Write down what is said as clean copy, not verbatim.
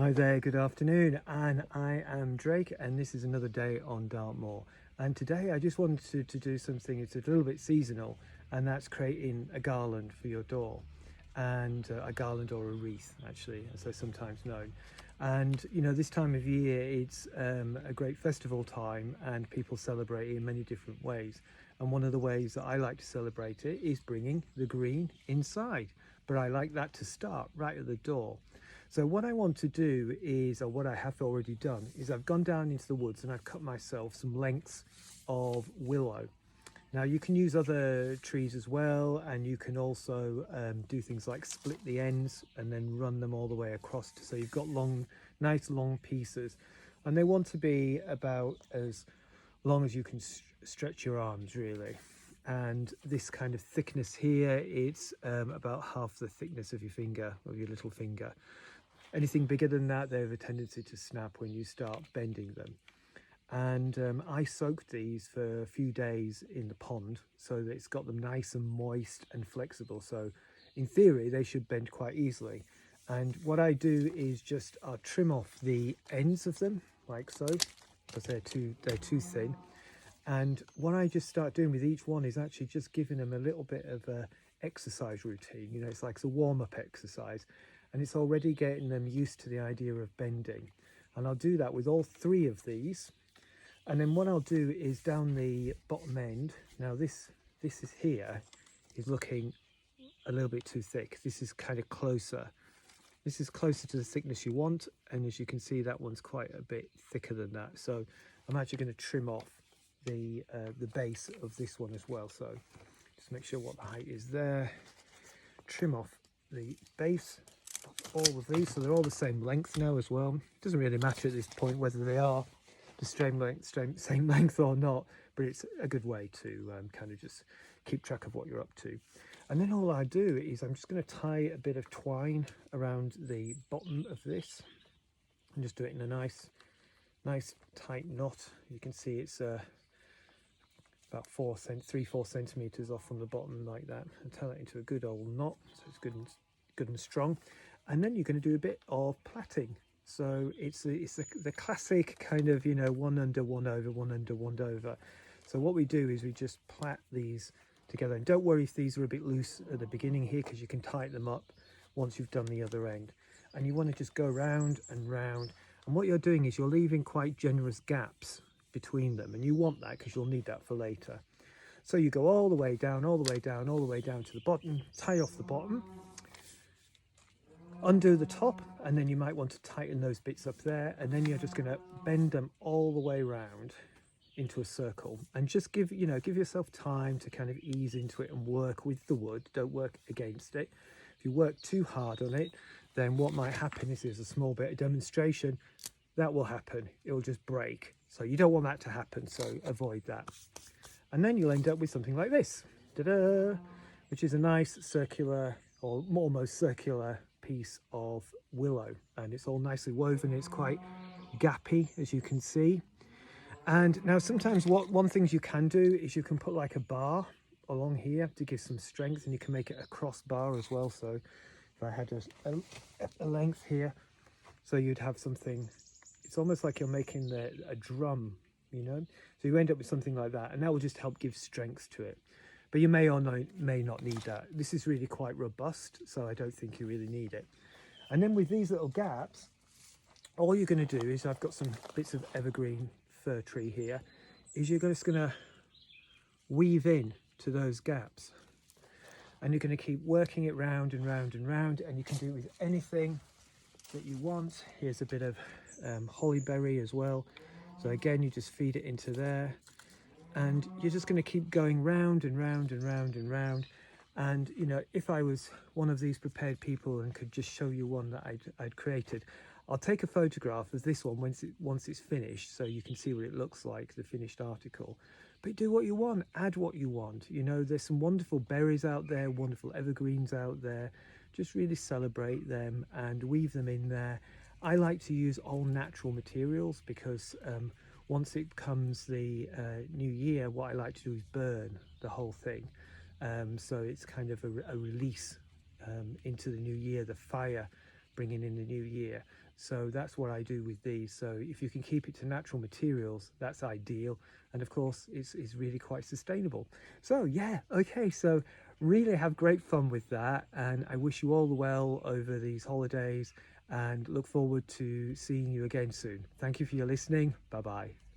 Hi there, good afternoon, and I am Drake, and this is another day on Dartmoor. And today I just wanted to do something, it's a little bit seasonal, and that's creating a garland for your door. And a garland or a wreath, actually, as they're sometimes known. And you know, this time of year it's a great festival time, and people celebrate it in many different ways. And one of the ways that I like to celebrate it is bringing the green inside. But I like that to start right at the door. So what I want to do is, or what I have already done, is I've gone down into the woods and I've cut myself some lengths of willow. Now you can use other trees as well, and you can also do things like split the ends and then run them all the way across so you've got long, nice long pieces. And they want to be about as long as you can stretch your arms, really. And this kind of thickness here, it's about half the thickness of your finger, of your little finger. Anything bigger than that, they have a tendency to snap when you start bending them. And I soaked these for a few days in the pond so that it's got them nice and moist and flexible. So in theory, they should bend quite easily. And what I do is just trim off the ends of them like so, because they're too thin. And what I just start doing with each one is actually just giving them a little bit of a exercise routine. You know, it's like a warm-up exercise, and it's already getting them used to the idea of bending. And I'll do that with all three of these. And then what I'll do is down the bottom end. Now this is here is looking a little bit too thick. This is kind of closer. This is closer to the thickness you want, and as you can see, that one's quite a bit thicker than that. So I'm actually going to trim off the base of this one as well. So just make sure what the height is there. Trim off the base of all of these, so they're all the same length now as well. It doesn't really matter at this point whether they are the same length or not, but it's a good way to kind of just keep track of what you're up to. And then all I do is I'm just going to tie a bit of twine around the bottom of this and just do it in a nice tight knot. You can see it's about 4 centimeters off from the bottom like that, and tie that into a good old knot so it's good and strong. And then you're going to do a bit of plaiting. So it's the classic kind of, you know, one under, one over, one under, one over. So what we do is we just plait these together, and don't worry if these are a bit loose at the beginning here, because you can tighten them up once you've done the other end. And you want to just go round and round, and what you're doing is you're leaving quite generous gaps between them, and you want that because you'll need that for later. So you go all the way down, all the way down, all the way down to the bottom, tie off the bottom, undo the top, and then you might want to tighten those bits up there, and then you're just going to bend them all the way around into a circle, and just give yourself time to kind of ease into it and work with the wood. Don't work against it. If you work too hard on it, then what might happen is, there's a small bit of demonstration that will happen, it will just break. So you don't want that to happen, so avoid that. And then you'll end up with something like this, ta-da, which is a nice circular, or almost circular piece of willow, and it's all nicely woven. It's quite gappy, as you can see. And now sometimes one things you can do is you can put like a bar along here to give some strength, and you can make it a cross bar as well. So if I had a length here, so you'd have something, it's almost like you're making a drum, you know, so you end up with something like that, and that will just help give strength to it. But you may or may not need that. This is really quite robust, so I don't think you really need it. And then with these little gaps, all you're going to do is, I've got some bits of evergreen fir tree here, is you're just going to weave in to those gaps, and you're going to keep working it round and round and round, and you can do it with anything that you want. Here's a bit of hollyberry as well, so again you just feed it into there, and you're just going to keep going round and round and round and round. And you know, if I was one of these prepared people and could just show you one that I'd created, I'll take a photograph of this one once it's finished, so you can see what it looks like, the finished article. But do what you want, add what you want. You know, there's some wonderful berries out there, wonderful evergreens out there. Just really celebrate them and weave them in there. I like to use all natural materials, because once it comes the new year, what I like to do is burn the whole thing. So it's kind of a release into the new year, the fire bringing in the new year. So that's what I do with these. So if you can keep it to natural materials, that's ideal. And of course, it's really quite sustainable. So yeah, okay, so really have great fun with that. And I wish you all the well over these holidays and look forward to seeing you again soon. Thank you for your listening. Bye bye.